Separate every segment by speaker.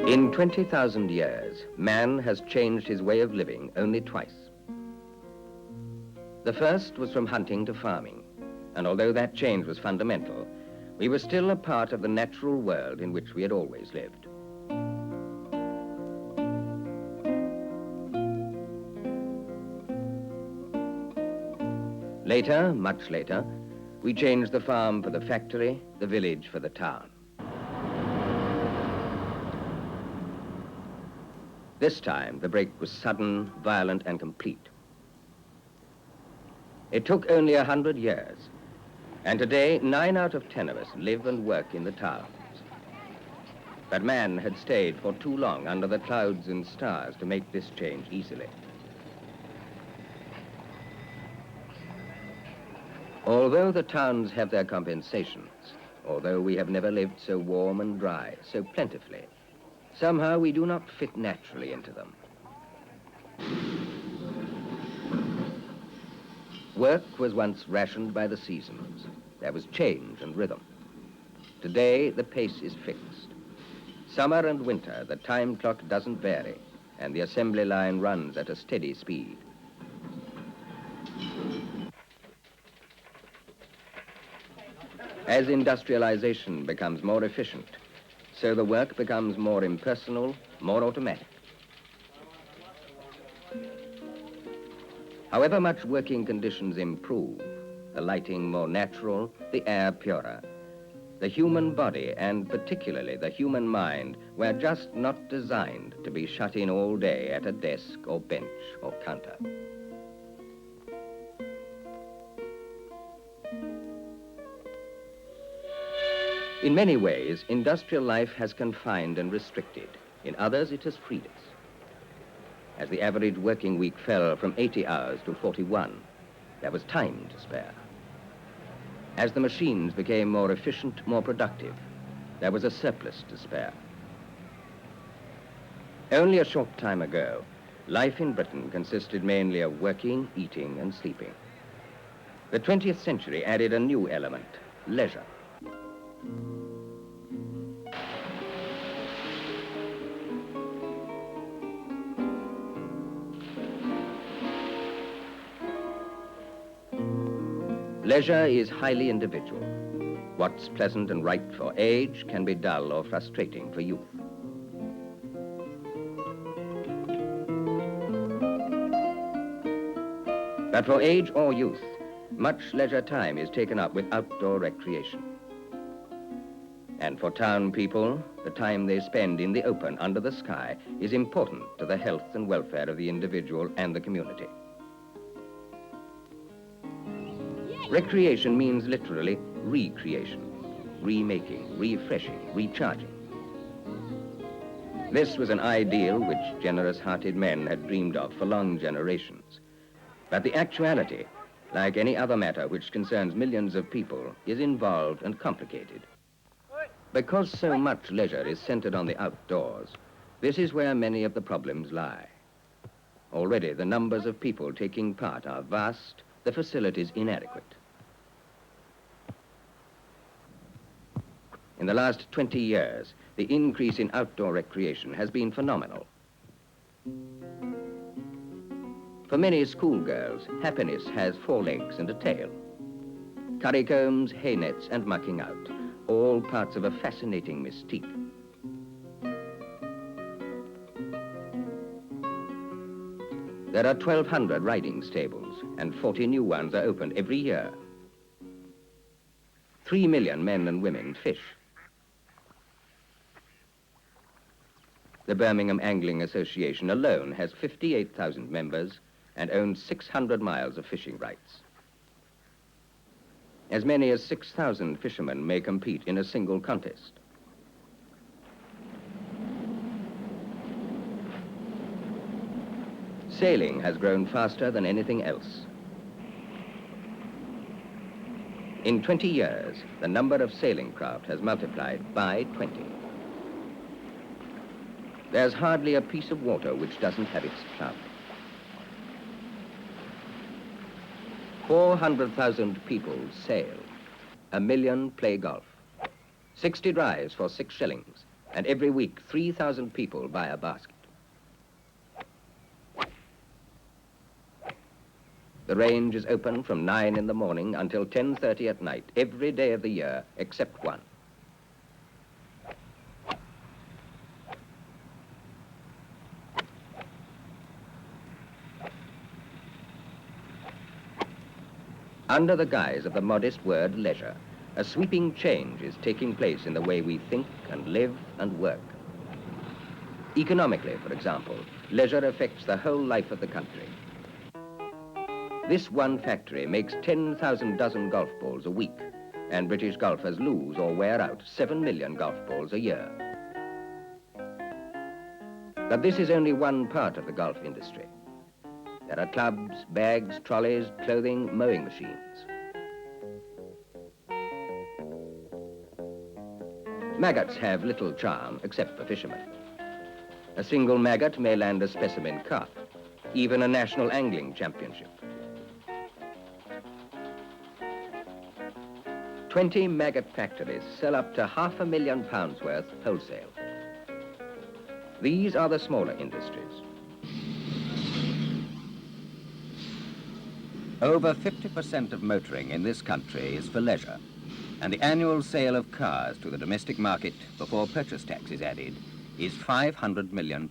Speaker 1: In 20,000 years, man has changed his way of living only twice. The first was from hunting to farming, and although that change was fundamental, we were still a part of the natural world in which we had always lived. Later, much later, we changed the farm for the factory, the village for the town. This time, the break was sudden, violent, and complete. It took only 100 years, and today, 9 out of 10 of us live and work in the towns. But man had stayed for too long under the clouds and stars to make this change easily. Although the towns have their compensations, although we have never lived so warm and dry, so plentifully, somehow we do not fit naturally into them. Work was once rationed by the seasons. There was change and rhythm. Today, the pace is fixed. Summer and winter, the time clock doesn't vary, and the assembly line runs at a steady speed. As industrialization becomes more efficient, so the work becomes more impersonal, more automatic. However much working conditions improve, the lighting more natural, the air purer, the human body, and particularly the human mind, were just not designed to be shut in all day at a desk or bench or counter. In many ways, industrial life has confined and restricted. In others, it has freed us. As the average working week fell from 80 hours to 41, there was time to spare. As the machines became more efficient, more productive, there was a surplus to spare. Only a short time ago, life in Britain consisted mainly of working, eating, and sleeping. The 20th century added a new element, leisure. Leisure is highly individual. What's pleasant and right for age can be dull or frustrating for youth. But for age or youth, much leisure time is taken up with outdoor recreation. And for town people, the time they spend in the open under the sky is important to the health and welfare of the individual and the community. Recreation means literally recreation, remaking, refreshing, recharging. This was an ideal which generous-hearted men had dreamed of for long generations. But the actuality, like any other matter which concerns millions of people, is involved and complicated. Because so much leisure is centered on the outdoors, this is where many of the problems lie. Already, the numbers of people taking part are vast, the facilities inadequate. In the last 20 years, the increase in outdoor recreation has been phenomenal. For many schoolgirls, happiness has 4 legs and a tail. Currycombs, hay nets, and mucking out, all parts of a fascinating mystique. There are 1,200 riding stables, and 40 new ones are opened every year. 3 million men and women fish. The Birmingham Angling Association alone has 58,000 members and owns 600 miles of fishing rights. As many as 6,000 fishermen may compete in a single contest. Sailing has grown faster than anything else. In 20 years, the number of sailing craft has multiplied by 20. There's hardly a piece of water which doesn't have its club. 400,000 people sail. 1 million play golf. 60 drives for 6 shillings, and every week 3,000 people buy a basket. The range is open from 9 in the morning until 10:30 at night, every day of the year except one. Under the guise of the modest word leisure, a sweeping change is taking place in the way we think and live and work. Economically, for example, leisure affects the whole life of the country. This one factory makes 10,000 dozen golf balls a week, and British golfers lose or wear out 7 million golf balls a year. But this is only one part of the golf industry. There are clubs, bags, trolleys, clothing, mowing machines. Maggots have little charm except for fishermen. A single maggot may land a specimen carp, even a national angling championship. 20 maggot factories sell up to £500,000 worth wholesale. These are the smaller industries.
Speaker 2: Over 50% of motoring in this country is for leisure, and the annual sale of cars to the domestic market before purchase tax is added is £500 million.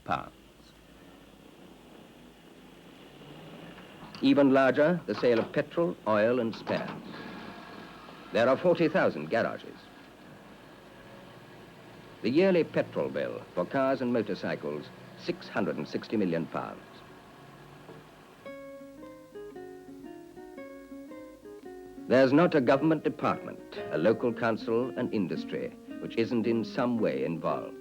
Speaker 1: Even larger, the sale of petrol, oil and spares. There are 40,000 garages. The yearly petrol bill for cars and motorcycles, £660 million. There's not a government department, a local council, an industry, which isn't in some way involved.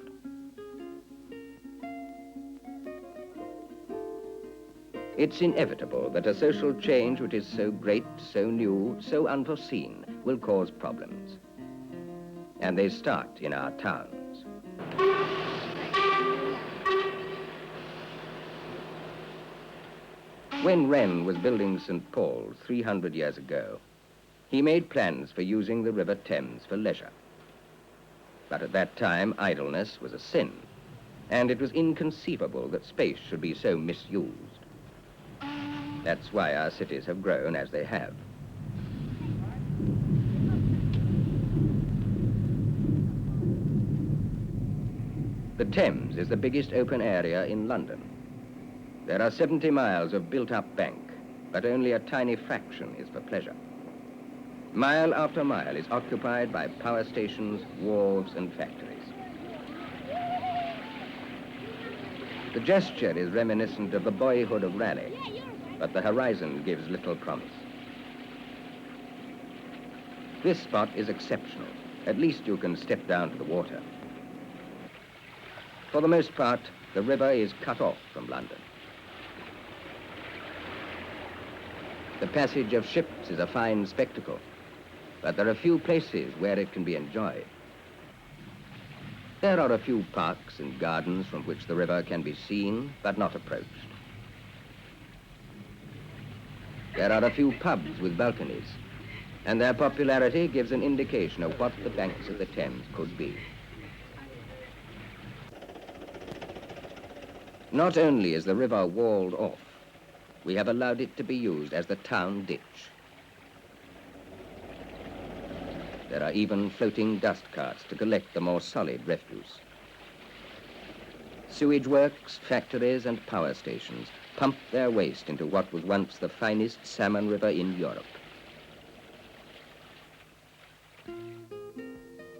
Speaker 1: It's inevitable that a social change which is so great, so new, so unforeseen, will cause problems. And they start in our towns. When Wren was building St. Paul's 300 years ago, he made plans for using the River Thames for leisure. But at that time, idleness was a sin, and it was inconceivable that space should be so misused. That's why our cities have grown as they have. The Thames is the biggest open area in London. There are 70 miles of built-up bank, but only a tiny fraction is for pleasure. Mile after mile is occupied by power stations, wharves, and factories. The gesture is reminiscent of the boyhood of Raleigh, but the horizon gives little promise. This spot is exceptional. At least you can step down to the water. For the most part, the river is cut off from London. The passage of ships is a fine spectacle, but there are few places where it can be enjoyed. There are a few parks and gardens from which the river can be seen, but not approached. There are a few pubs with balconies, and their popularity gives an indication of what the banks of the Thames could be. Not only is the river walled off, we have allowed it to be used as the town ditch. There are even floating dust carts to collect the more solid refuse. Sewage works, factories, and power stations pump their waste into what was once the finest salmon river in Europe.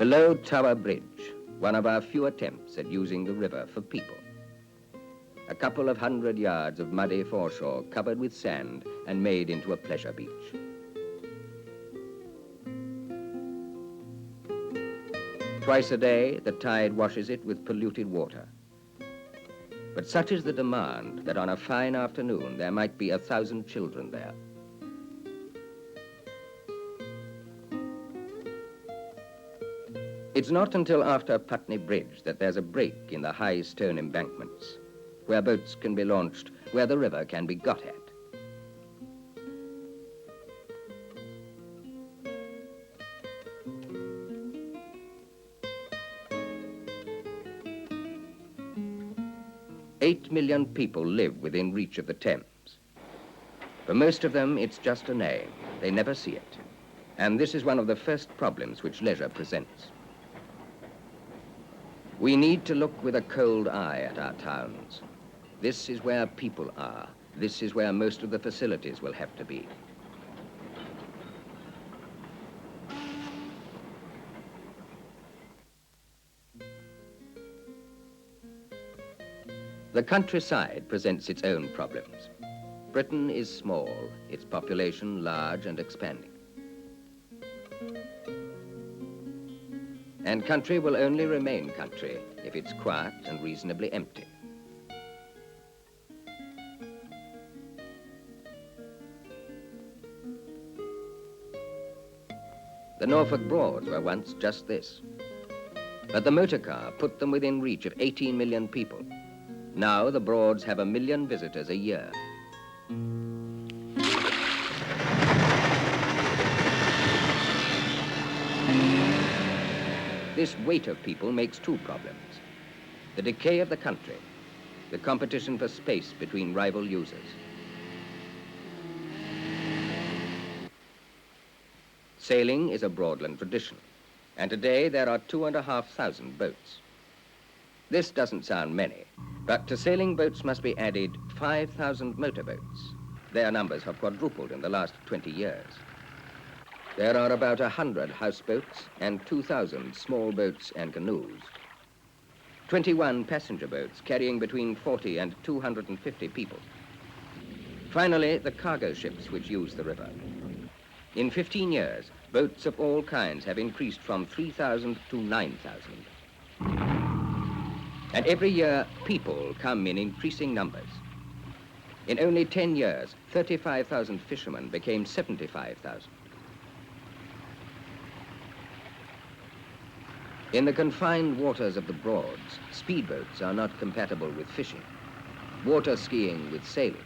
Speaker 1: Below Tower Bridge, one of our few attempts at using the river for people. A couple of 100 yards of muddy foreshore covered with sand and made into a pleasure beach. Twice a day, the tide washes it with polluted water. But such is the demand that on a fine afternoon there might be 1,000 children there. It's not until after Putney Bridge that there's a break in the high stone embankments, where boats can be launched, where the river can be got at. Eight million people live within reach of the Thames. For most of them, it's just a name. They never see it. And this is one of the first problems which leisure presents. We need to look with a cold eye at our towns. This is where people are. This is where most of the facilities will have to be. The countryside presents its own problems. Britain is small, its population large and expanding. And country will only remain country if it's quiet and reasonably empty. The Norfolk Broads were once just this. But the motor car put them within reach of 18 million people. Now the Broads have 1 million visitors a year. This weight of people makes two problems. The decay of the country, the competition for space between rival users. Sailing is a Broadland tradition, and today there are 2,500 boats. This doesn't sound many, but to sailing boats must be added 5,000 motorboats. Their numbers have quadrupled in the last 20 years. There are about 100 houseboats and 2,000 small boats and canoes. 21 passenger boats carrying between 40 and 250 people. Finally, the cargo ships which use the river. In 15 years, boats of all kinds have increased from 3,000 to 9,000. And every year, people come in increasing numbers. In only 10 years, 35,000 fishermen became 75,000. In the confined waters of the Broads, speedboats are not compatible with fishing, water skiing with sailing.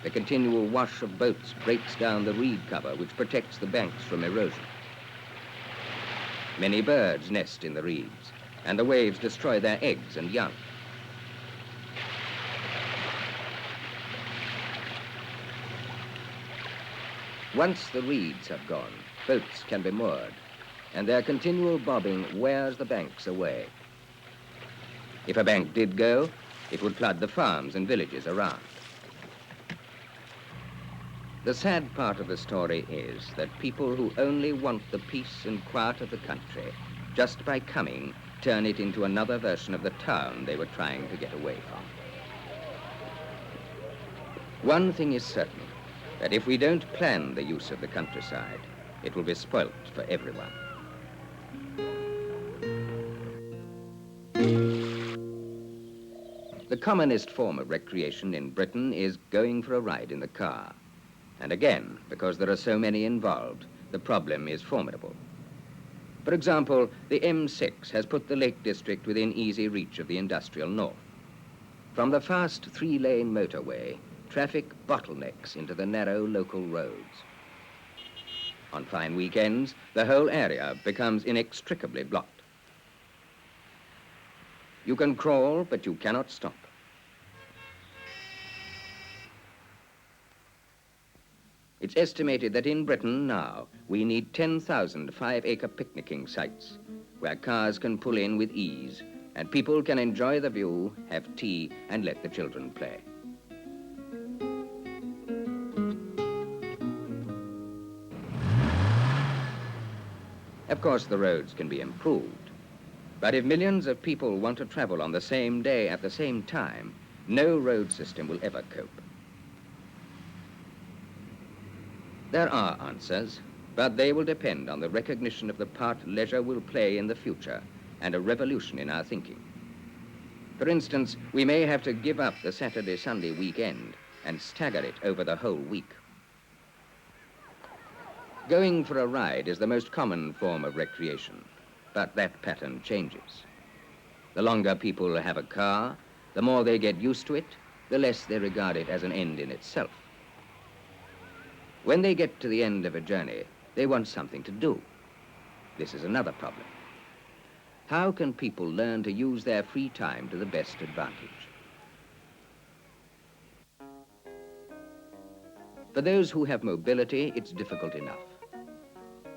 Speaker 1: The continual wash of boats breaks down the reed cover which protects the banks from erosion. Many birds nest in the reeds, and the waves destroy their eggs and young. Once the reeds have gone, boats can be moored, and their continual bobbing wears the banks away. If a bank did go, it would flood the farms and villages around. The sad part of the story is that people who only want the peace and quiet of the country, just by coming, turn it into another version of the town they were trying to get away from. One thing is certain, that if we don't plan the use of the countryside, it will be spoilt for everyone. The commonest form of recreation in Britain is going for a ride in the car. And again, because there are so many involved, the problem is formidable. For example, the M6 has put the Lake District within easy reach of the industrial north. From the fast 3-lane motorway, traffic bottlenecks into the narrow local roads. On fine weekends, the whole area becomes inextricably blocked. You can crawl, but you cannot stop. It's estimated that in Britain now, we need 10,000 5-acre picnicking sites where cars can pull in with ease and people can enjoy the view, have tea, and let the children play. course, the roads can be improved. But if millions of people want to travel on the same day at the same time, no road system will ever cope. There are answers, but they will depend on the recognition of the part leisure will play in the future and a revolution in our thinking. For instance, we may have to give up the Saturday-Sunday weekend and stagger it over the whole week. Going for a ride is the most common form of recreation, but that pattern changes. The longer people have a car, the more they get used to it, the less they regard it as an end in itself. When they get to the end of a journey, they want something to do. This is another problem. How can people learn to use their free time to the best advantage? For those who have mobility, it's difficult enough.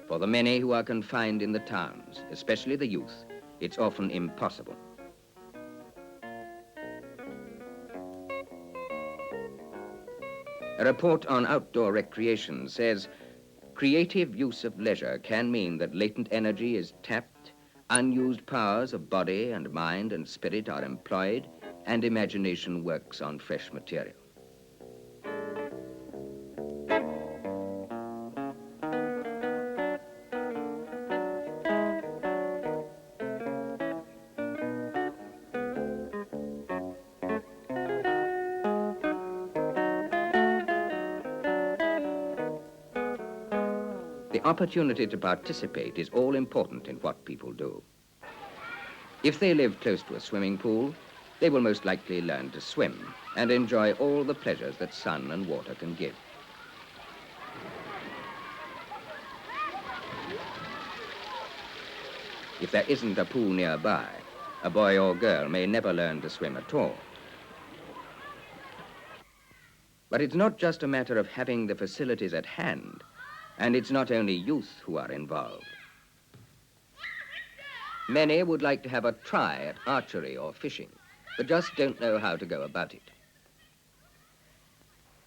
Speaker 1: For the many who are confined in the towns, especially the youth, it's often impossible. A report on outdoor recreation says, creative use of leisure can mean that latent energy is tapped, unused powers of body and mind and spirit are employed, and imagination works on fresh material. The opportunity to participate is all important in what people do. If they live close to a swimming pool, they will most likely learn to swim and enjoy all the pleasures that sun and water can give. If there isn't a pool nearby, a boy or girl may never learn to swim at all. But it's not just a matter of having the facilities at hand, and it's not only youth who are involved. Many would like to have a try at archery or fishing, but just don't know how to go about it.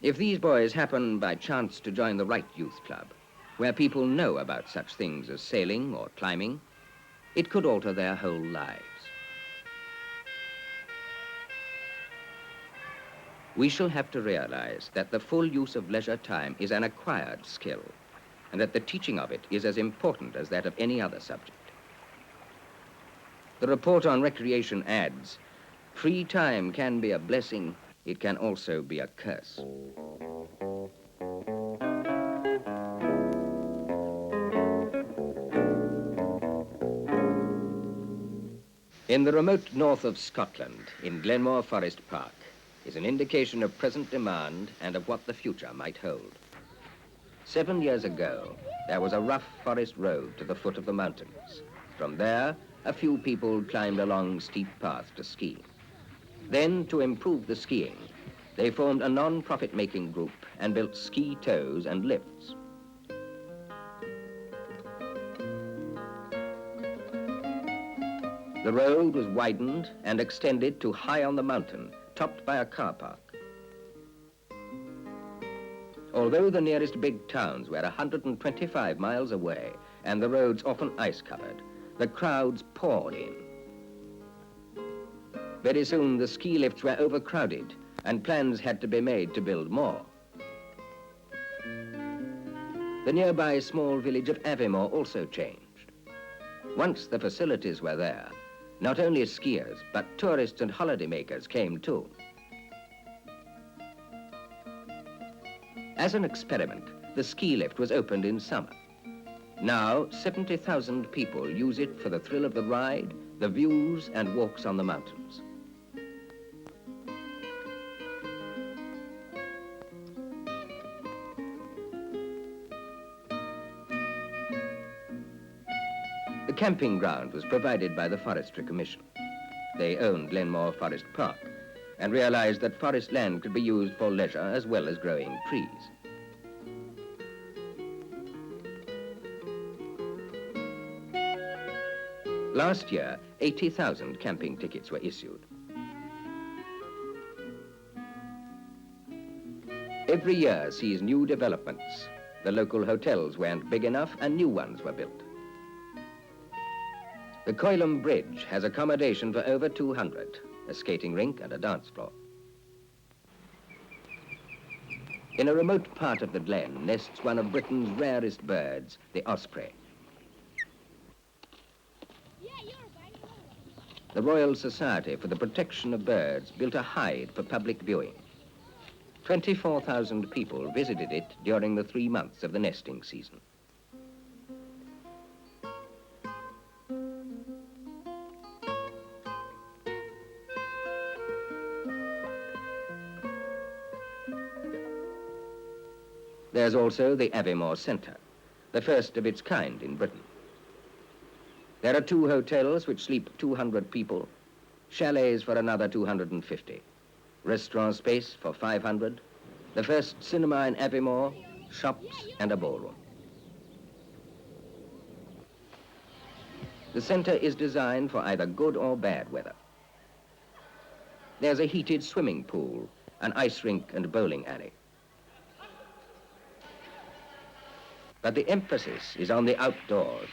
Speaker 1: If these boys happen by chance to join the right youth club, where people know about such things as sailing or climbing, it could alter their whole lives. We shall have to realize that the full use of leisure time is an acquired skill, and that the teaching of it is as important as that of any other subject. The report on recreation adds, free time can be a blessing, it can also be a curse. In the remote north of Scotland, in Glenmore Forest Park, is an indication of present demand and of what the future might hold. 7 years ago, there was a rough forest road to the foot of the mountains. From there, a few people climbed a long, steep path to ski. Then, to improve the skiing, they formed a non-profit-making group and built ski tows and lifts. The road was widened and extended to high on the mountain, topped by a car park. Although the nearest big towns were 125 miles away and the roads often ice-covered, the crowds poured in. Very soon the ski lifts were overcrowded and plans had to be made to build more. The nearby small village of Evermore also changed. Once the facilities were there, not only skiers, but tourists and holidaymakers came too. As an experiment, the ski lift was opened in summer. Now, 70,000 people use it for the thrill of the ride, the views, and walks on the mountains. The camping ground was provided by the Forestry Commission. They owned Glenmore Forest Park and realized that forest land could be used for leisure as well as growing trees. Last year, 80,000 camping tickets were issued. Every year sees new developments. The local hotels weren't big enough and new ones were built. The Coilham Bridge has accommodation for over 200, a skating rink and a dance floor. In a remote part of the glen nests one of Britain's rarest birds, the osprey. The Royal Society for the Protection of Birds built a hide for public viewing. 24,000 people visited it during the 3 months of the nesting season. There's also the Evermore Center, the first of its kind in Britain. There are 2 hotels which sleep 200 people, chalets for another 250, restaurant space for 500, the first cinema in Evermore, shops and a ballroom. The center is designed for either good or bad weather. There's a heated swimming pool, an ice rink and bowling alley. But the emphasis is on the outdoors.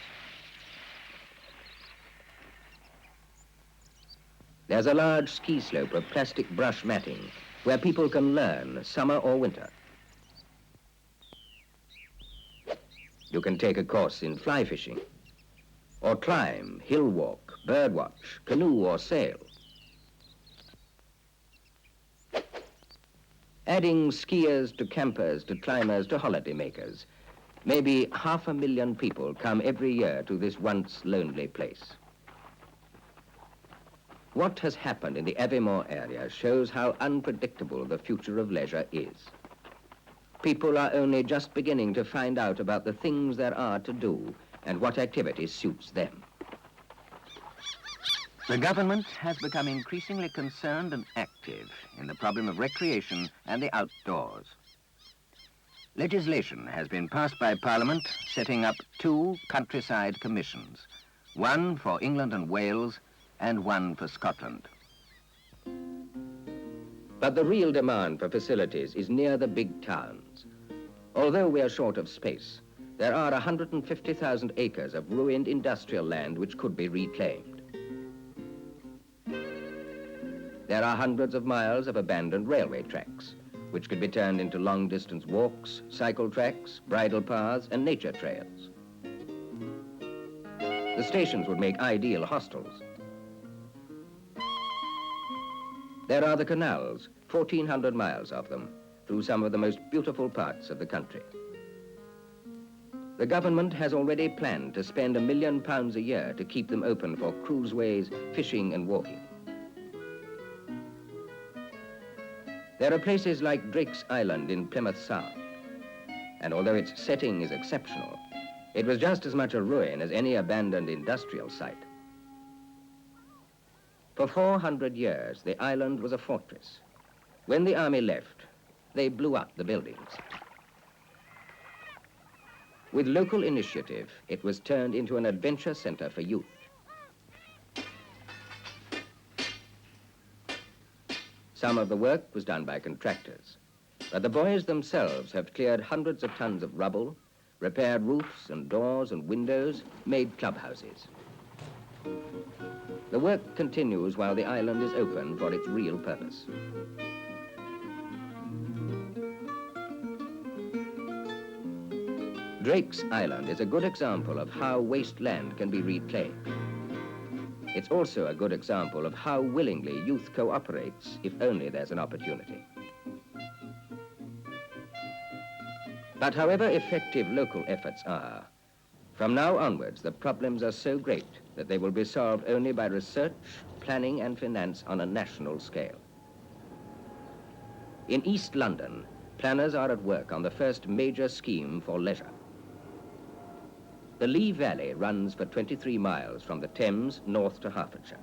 Speaker 1: There's a large ski slope of plastic brush matting where people can learn, summer or winter. You can take a course in fly fishing, or climb, hill walk, bird watch, canoe or sail. Adding skiers to campers to climbers to holiday makers, maybe 500,000 people come every year to this once lonely place. What has happened in the Evermore area shows how unpredictable the future of leisure is. People are only just beginning to find out about the things there are to do and what activity suits them.
Speaker 2: The government has become increasingly concerned and active in the problem of recreation and the outdoors. Legislation has been passed by Parliament setting up 2 countryside commissions, one for England and Wales and one for Scotland.
Speaker 1: But the real demand for facilities is near the big towns. Although we are short of space, there are 150,000 acres of ruined industrial land which could be reclaimed. There are hundreds of miles of abandoned railway tracks, which could be turned into long-distance walks, cycle tracks, bridle paths, and nature trails. The stations would make ideal hostels. There are the canals, 1,400 miles of them, through some of the most beautiful parts of the country. The government has already planned to spend £1 million a year to keep them open for cruiseways, fishing and walking. There are places like Drake's Island in Plymouth Sound, and although its setting is exceptional, it was just as much a ruin as any abandoned industrial site. For 400 years, the island was a fortress. When the army left, they blew up the buildings. With local initiative, it was turned into an adventure center for youth. Some of the work was done by contractors, but the boys themselves have cleared hundreds of tons of rubble, repaired roofs and doors and windows, made clubhouses. The work continues while the island is open for its real purpose. Drake's Island is a good example of how waste land can be reclaimed. It's also a good example of how willingly youth cooperates if only there's an opportunity. But however effective local efforts are, from now onwards the problems are so great that they will be solved only by research, planning and finance on a national scale. In East London, planners are at work on the first major scheme for leisure. The Lee Valley runs for 23 miles from the Thames north to Hertfordshire.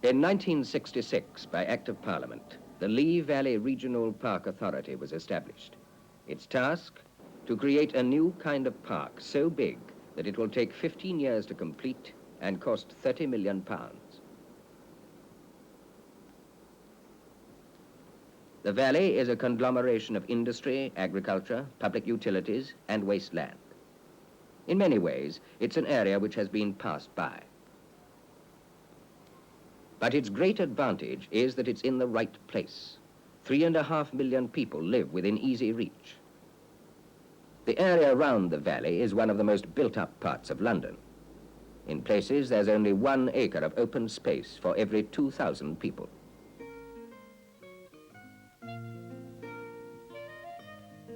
Speaker 1: In 1966, by Act of Parliament, the Lee Valley Regional Park Authority was established. Its task, to create a new kind of park so big that it will take 15 years to complete and cost £30 million. The valley is a conglomeration of industry, agriculture, public utilities, and waste land. In many ways, it's an area which has been passed by. But its great advantage is that it's in the right place. 3.5 million people live within easy reach. The area around the valley is one of the most built-up parts of London. In places, there's only 1 acre of open space for every 2,000 people.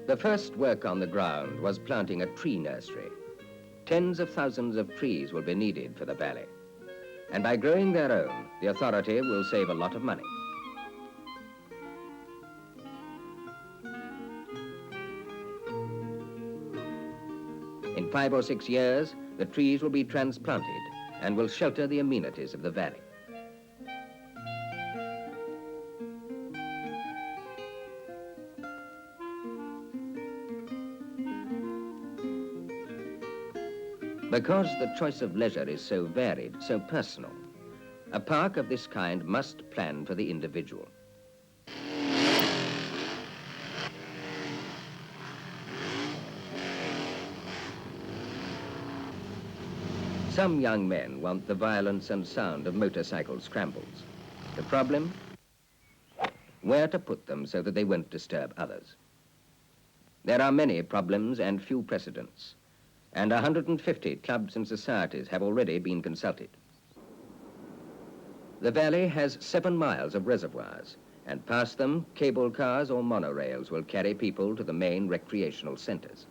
Speaker 1: The first work on the ground was planting a tree nursery. Tens of thousands of trees will be needed for the valley. And by growing their own, the authority will save a lot of money. In 5 or 6 years, the trees will be transplanted and will shelter the amenities of the valley. Because the choice of leisure is so varied, so personal, a park of this kind must plan for the individual. Some young men want the violence and sound of motorcycle scrambles. The problem? Where to put them so that they won't disturb others. There are many problems and few precedents, and 150 clubs and societies have already been consulted. The valley has 7 miles of reservoirs, and past them, cable cars or monorails will carry people to the main recreational centers.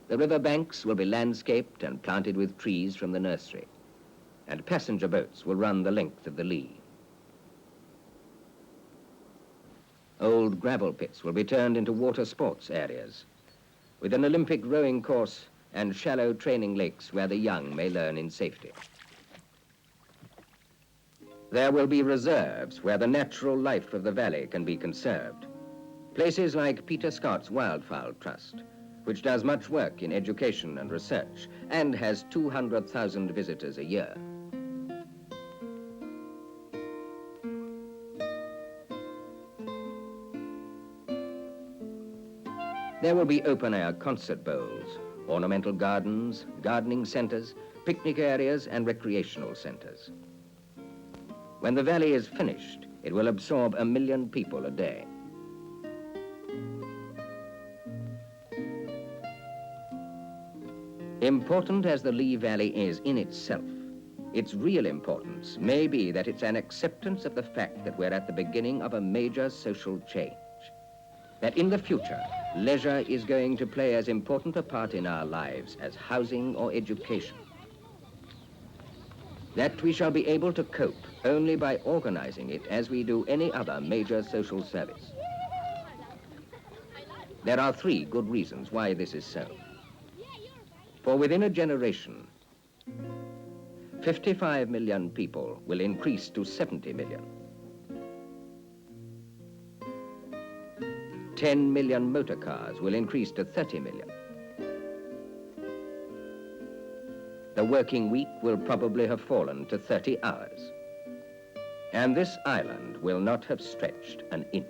Speaker 1: The river banks will be landscaped and planted with trees from the nursery, and passenger boats will run the length of the Lee. Old gravel pits will be turned into water sports areas, with an Olympic rowing course and shallow training lakes where the young may learn in safety. There will be reserves where the natural life of the valley can be conserved. Places like Peter Scott's Wildfowl Trust, which does much work in education and research and has 200,000 visitors a year. There will be open-air concert bowls, ornamental gardens, gardening centers, picnic areas, and recreational centers. When the valley is finished, it will absorb 1 million people a day. Important as the Lee Valley is in itself, its real importance may be that it's an acceptance of the fact that we're at the beginning of a major social change. That in the future, leisure is going to play as important a part in our lives as housing or education. That we shall be able to cope only by organizing it as we do any other major social service. There are 3 good reasons why this is so. For within a generation, 55 million people will increase to 70 million. 10 million motor cars will increase to 30 million. The working week will probably have fallen to 30 hours. And this island will not have stretched an inch.